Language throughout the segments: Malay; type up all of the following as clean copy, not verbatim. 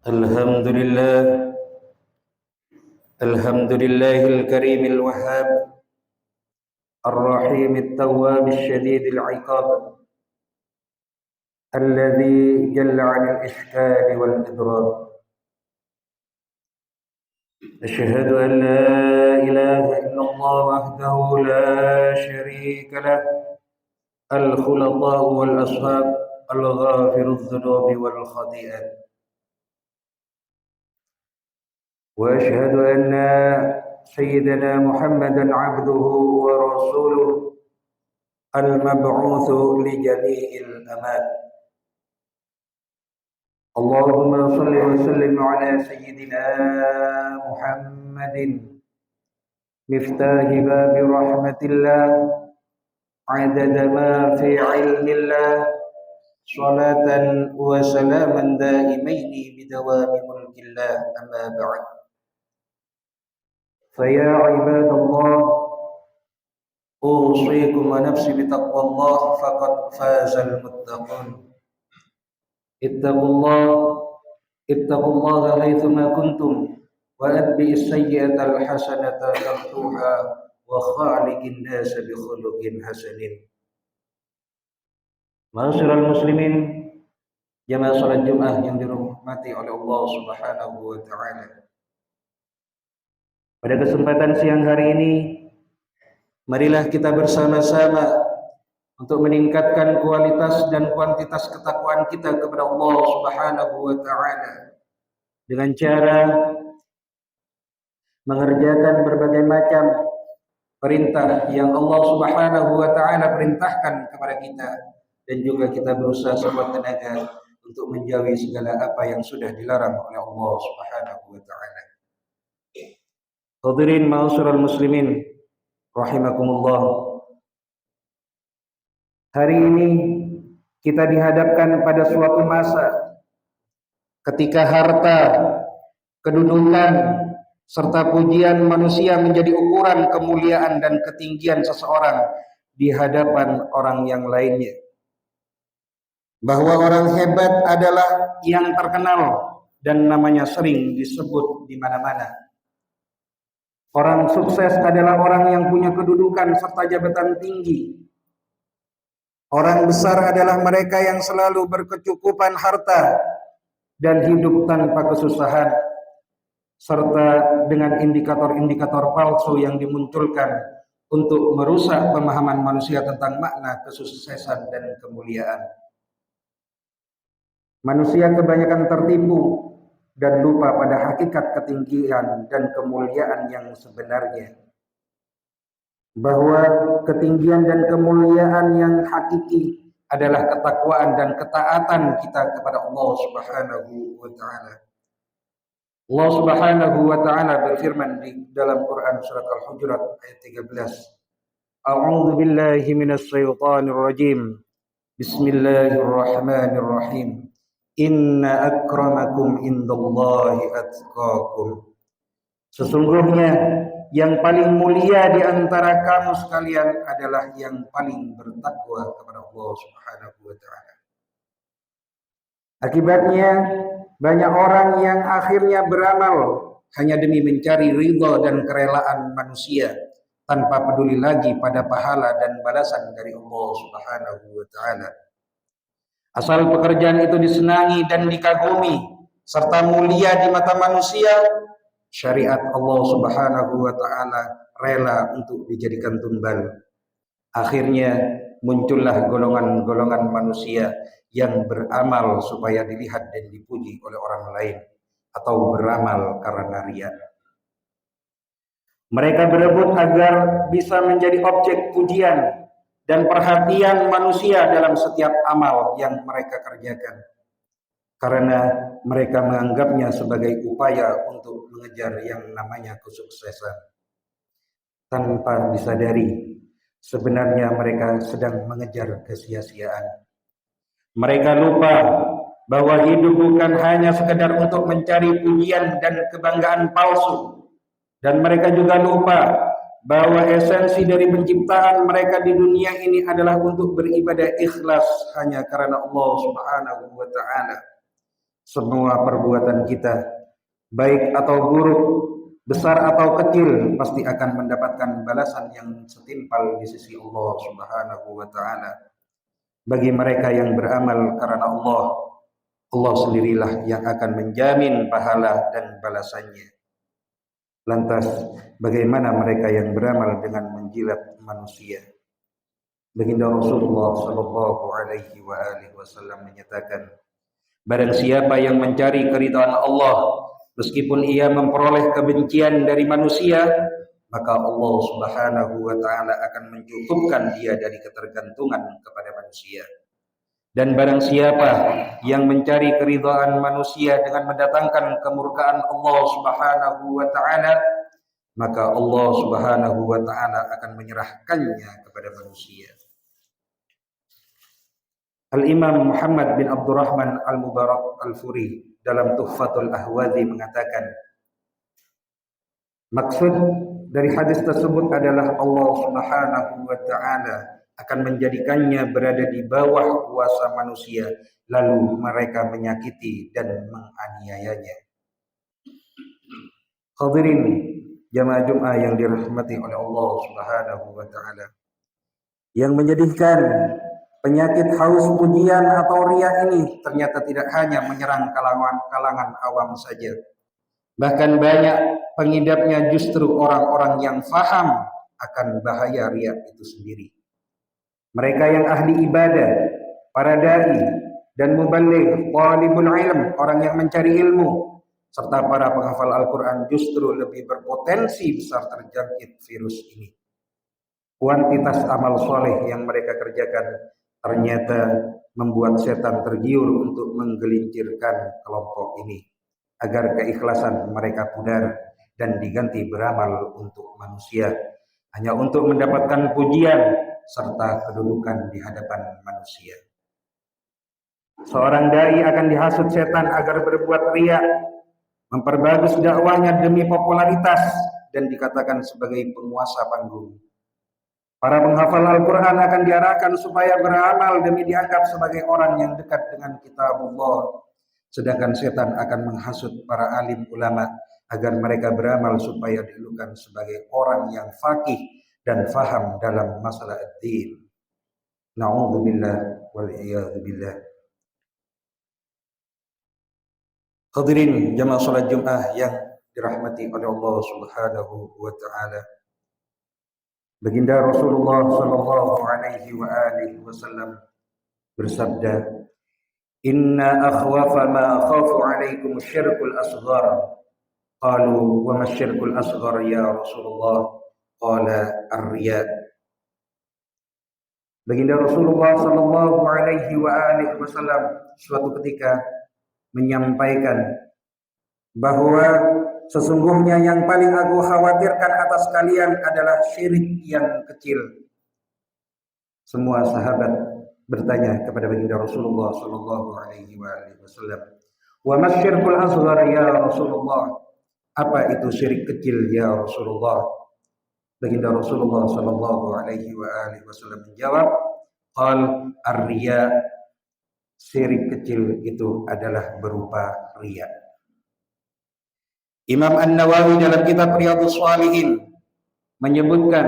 الحمد لله الحمد لله الكريم الوهاب الرحيم التواب الشديد العقاب الذي جل عن الإشكال والإضراب. أشهد أن لا إله إلا الله وحده لا شريك له الخلطاء والأصحاب الغافر الذنوب والخطيئات. وأشهد أن سيدنا محمدا عبده ورسوله المبعوث لجميع الأمان. اللهم صل وسلم على سيدنا محمد مفتاح باب رحمة الله عدد ما في علم الله صلاة وسلاما دائمين بدوام ملك الله. أما بعد، فيا عباد الله، أوصيكم ونفسي بتقوى الله فقد فاز المتقون. اتقوا الله حيثما كنتم وأتبع السيئة الحسنة تمحوها وخالق الناس بخلق حسن. Ma'asyiral muslimin, jamaah salat Jumat yang dirahmati oleh Allah Subhanahu wa taala. Pada kesempatan siang hari ini, marilah kita bersama-sama untuk meningkatkan kualitas dan kuantitas ketakwaan kita kepada Allah Subhanahu wa taala dengan cara mengerjakan berbagai macam perintah yang Allah Subhanahu wa taala perintahkan kepada kita, dan juga kita berusaha sekuat tenaga untuk menjauhi segala apa yang sudah dilarang oleh Allah Subhanahu wa taala. Hadirin ma'asyiral muslimin rahimakumullah. Hari ini kita dihadapkan pada suatu masa ketika harta, kedudukan, serta pujian manusia menjadi ukuran kemuliaan dan ketinggian seseorang di hadapan orang yang lainnya. Bahwa orang hebat adalah yang terkenal dan namanya sering disebut di mana-mana. Orang sukses adalah orang yang punya kedudukan serta jabatan tinggi. Orang besar adalah mereka yang selalu berkecukupan harta dan hidup tanpa kesusahan, serta dengan indikator-indikator palsu yang dimunculkan untuk merusak pemahaman manusia tentang makna kesuksesan dan kemuliaan. Manusia kebanyakan tertipu dan lupa pada hakikat ketinggian dan kemuliaan yang sebenarnya. Bahwa ketinggian dan kemuliaan yang hakiki adalah ketakwaan dan ketaatan kita kepada Allah Subhanahu wa taala. Allah Subhanahu wa taala berfirman di dalam Quran surat Al-Hujurat ayat 13. A'udzu billahi minasy syaithanir rajim. Bismillahirrahmanirrahim. Inna akramakum indallahi atqakum. Sesungguhnya yang paling mulia di antara kamu sekalian adalah yang paling bertakwa kepada Allah Subhanahu wa taala. Akibatnya banyak orang yang akhirnya beramal hanya demi mencari ridha dan kerelaan manusia tanpa peduli lagi pada pahala dan balasan dari Allah Subhanahu wa taala. Asal pekerjaan itu disenangi dan dikagumi serta mulia di mata manusia, syariat Allah Subhanahu wa taala rela untuk dijadikan tumbal. Akhirnya muncullah golongan-golongan manusia yang beramal supaya dilihat dan dipuji oleh orang lain, atau beramal karena riya. Mereka berebut agar bisa menjadi objek pujian dan perhatian manusia dalam setiap amal yang mereka kerjakan, karena mereka menganggapnya sebagai upaya untuk mengejar yang namanya kesuksesan. Tanpa disadari, sebenarnya mereka sedang mengejar kesia-siaan. Mereka lupa bahwa hidup bukan hanya sekedar untuk mencari pujian dan kebanggaan palsu, dan mereka juga lupa bahwa esensi dari penciptaan mereka di dunia ini adalah untuk beribadah ikhlas hanya karena Allah Subhanahu wa taala. semua perbuatan kita, baik atau buruk, besar atau kecil, pasti akan mendapatkan balasan yang setimpal di sisi Allah Subhanahu wa taala. Bagi mereka yang beramal karena Allah, Allah sendirilah yang akan menjamin pahala dan balasannya. Lantas, bagaimana mereka yang beramal dengan menjilat manusia? Baginda Rasulullah sallallahu alaihi wasallam menyatakan, barang siapa yang mencari keridhaan Allah meskipun ia memperoleh kebencian dari manusia, maka Allah Subhanahu wa taala akan mencukupkan dia dari ketergantungan kepada manusia. Dan barang siapa yang mencari keridhaan manusia dengan mendatangkan kemurkaan Allah Subhanahu wa taala, maka Allah Subhanahu wa taala akan menyerahkannya kepada manusia. Al-Imam Muhammad bin Abdurrahman Al-Mubarak Al-Furi dalam Tuhfatul Ahwazi mengatakan, maksud dari hadis tersebut adalah Allah Subhanahu wa taala akan menjadikannya berada di bawah kuasa manusia, lalu mereka menyakiti dan menganiayanya. Hadirin jamaah Jumat yang dirahmati oleh Allah Subhanahu wa taala. Yang menyedihkan, penyakit haus pujian atau riya ini ternyata tidak hanya menyerang kalangan awam saja. Bahkan banyak pengidapnya justru orang-orang yang faham akan bahaya riya itu sendiri. Mereka yang ahli ibadah, para dai dan muballigh, talibul ilm, orang yang mencari ilmu, serta para penghafal Al-Quran justru lebih berpotensi besar terjangkit virus ini. Kuantitas amal soleh yang mereka kerjakan ternyata membuat setan tergiur untuk menggelincirkan kelompok ini, agar keikhlasan mereka pudar dan diganti beramal untuk manusia, hanya untuk mendapatkan pujian serta kedudukan di hadapan manusia. Seorang dai akan dihasut setan agar berbuat riya, memperbagus dakwahnya demi popularitas dan dikatakan sebagai penguasa panggung. Para penghafal Al-Quran akan diarahkan supaya beramal demi dianggap sebagai orang yang dekat dengan kitabullah. Sedangkan setan akan menghasut para alim ulama agar mereka beramal supaya dilukan sebagai orang yang faqih dan faham dalam masalah ad-din. Na'udzubillah wal iyadzu billah. Hadirin jamaah salat Jumat yang dirahmati oleh Allah Subhanahu wa taala. Baginda Rasulullah sallallahu alaihi wa alihi wasallam bersabda, "Inna akhwafa ma akhafu alaikum syirkul asghar." Qalu, "Wa ma syirkul asghar ya Rasulullah?" Qala, "Ar-riya." Baginda Rasulullah sallallahu alaihi wa alihi wasallam suatu ketika menyampaikan bahwa sesungguhnya yang paling aku khawatirkan atas kalian adalah syirik yang kecil. Semua sahabat bertanya kepada baginda Rasulullah sallallahu alaihi wasallam, "Wa masyirkul asghar ya Rasulullah?" Apa itu syirik kecil ya Rasulullah? Baginda Rasulullah sallallahu alaihi wasallam menjawab, "Qal ar-riya." Syirik kecil itu adalah berupa riya. Imam An-Nawawi dalam kitab Riyadhus Shalihin menyebutkan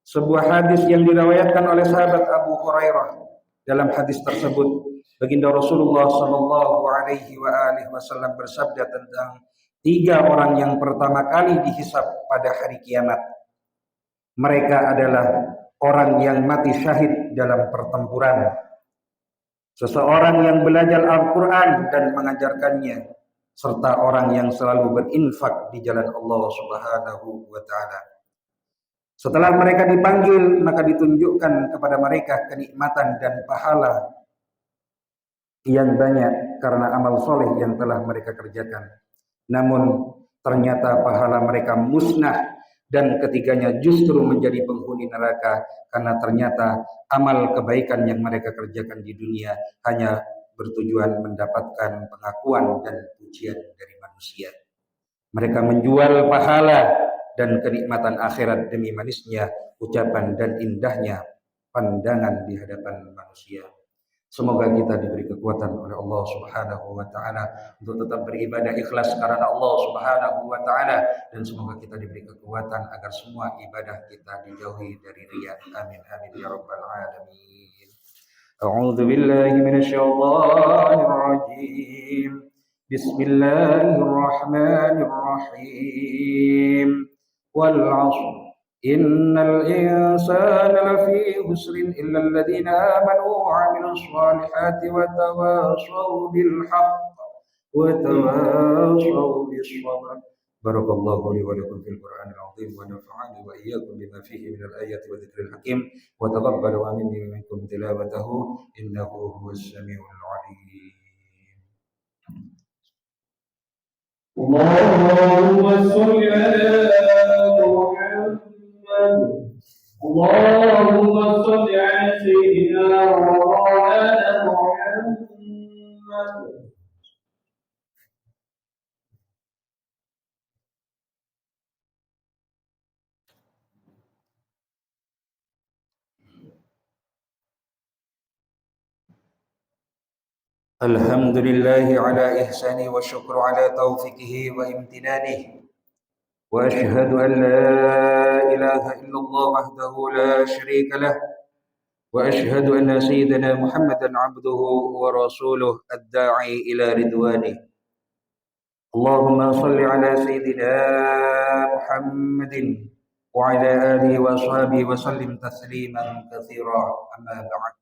sebuah hadis yang diriwayatkan oleh sahabat Abu Hurairah. Dalam hadis tersebut, baginda Rasulullah sallallahu alaihi wasallam bersabda tentang 3 orang yang pertama kali dihisab pada hari kiamat. Mereka adalah orang yang mati syahid dalam pertempuran, seseorang yang belajar Al-Quran dan mengajarkannya, serta orang yang selalu berinfak di jalan Allah Subhanahu wa ta'ala. Setelah mereka dipanggil, maka ditunjukkan kepada mereka kenikmatan dan pahala yang banyak karena amal soleh yang telah mereka kerjakan. Namun ternyata pahala mereka musnah dan ketiganya justru menjadi penghuni neraka karena ternyata amal kebaikan yang mereka kerjakan di dunia hanya bertujuan mendapatkan pengakuan dan pujian dari manusia. Mereka menjual pahala dan kenikmatan akhirat demi manisnya ucapan dan indahnya pandangan di hadapan manusia. Semoga kita diberi kekuatan oleh Allah Subhanahu wa taala untuk tetap beribadah ikhlas karena Allah Subhanahu wa taala, dan semoga kita diberi kekuatan agar semua ibadah kita dijauhi dari riya. Amin amin ya rabbal alamin. A'udzu billahi minasyaitonir rajim. Bismillahirrahmanirrahim. Wal 'ashr إن الإنسان لفي خسر إلا الذين آمنوا وعملوا الصالحات وتواصوا بالحق وتواصوا بالصبر. بارك الله لي ولكم في القرآن العظيم ونفعني وإياكم بما فيه من الآيات والذكر الحكيم وتقبل مني ومنكم تلاوته إنه هو السميع العليم. اللهم صل على اللهم صل على سيدنا ومولانا محمد. الحمد لله على إحسانه والشكر على توفيقه وامتنانه، وأشهد أن لا إله إلا الله وحده لا شريك له، وأشهد أن سيدنا محمدا عبده ورسوله الداعي إلى رضوانه. اللهم صل على سيدنا محمد وعلى آله وأصحابه وسلم تسليما كثيرا. أما بعد،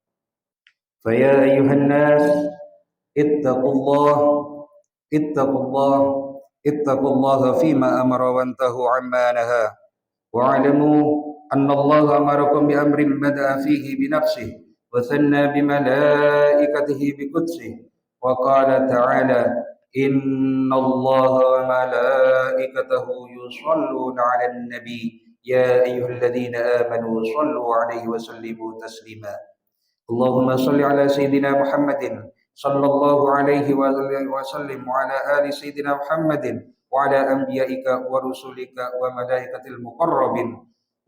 فيا أيها الناس اتقوا الله اتقوا الله اتقوا الله فيما أمر وانتهوا عما نهى، واعلموا أن الله أمركم بأمر بدأ فيه بنفسه وثنى بملائكته بقدسه، وقال تعالى: إن الله وملائكته يصلون على النبي يا أيها الذين آمنوا صلوا عليه وسلموا تسليما. اللهم صل على سيدنا محمد صلى الله عليه وسلم وعلى آل سيدنا محمد وعلى أنبيائك ورسلك وملائكة المقربين،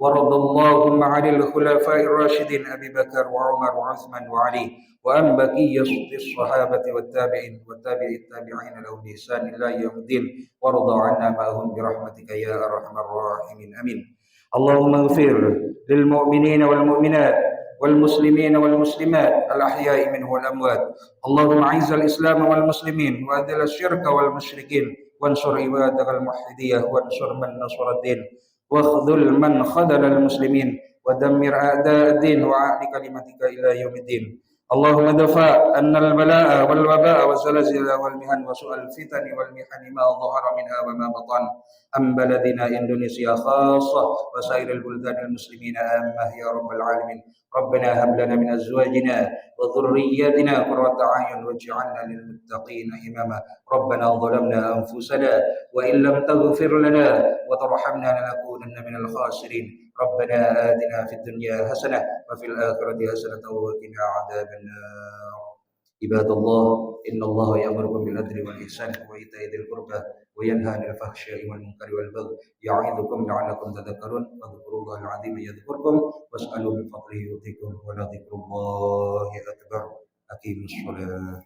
ورضى اللهم عن الخلفاء الراشدين أبي بكر وعمر وعثمان وعلي، وأن بقية الصحابة والتابعين التابعين لهم بإحسان إلى يوم الدين، وارضى عنا معهم برحمتك يا أرحم الراحمين. آمين. اللهم اغفر للمؤمنين والمؤمنات والمسلمين والمسلمات الأحياء منه والأموات. اللهم أعز الإسلام والمسلمين وأذل الشرك والمشركين، وانصر عبادك الموحدين، وانصر من نصر الدين، واخذل من خذل المسلمين، ودمر أعداء الدين وأعد كلمتك إلى يوم الدين. اللهم ادفع أن البلاء والوباء والزلازل والمحن وسوء الفتن والمحن ما ظهر منها وما بطن عن بلدنا إندونيسيا خاصة وسائر البلدان المسلمين عامة يا رب العالمين. ربنا هب لنا من أزواجنا وذرياتنا قرة أعين واجعلنا للمتقين إماما. ربنا ظلمنا أنفسنا وإن لم تغفر لنا وترحمنا لنكونن من الخاسرين. ربنا آتنا في الدنيا حسنة وفي الآخرة حسنة وقنا عذاب النار. عباد الله، إن الله يأمركم بالعدل والإحسان وإيتاء ذي القربى وينهى عن الفحشاء والمنكر والبغي يعظكم لعلكم تذكرون. واذكروا الله العظيم يذكركم واسألوا من فضله يؤتكم ولذكر الله أكبر. أقيموا الصلاة.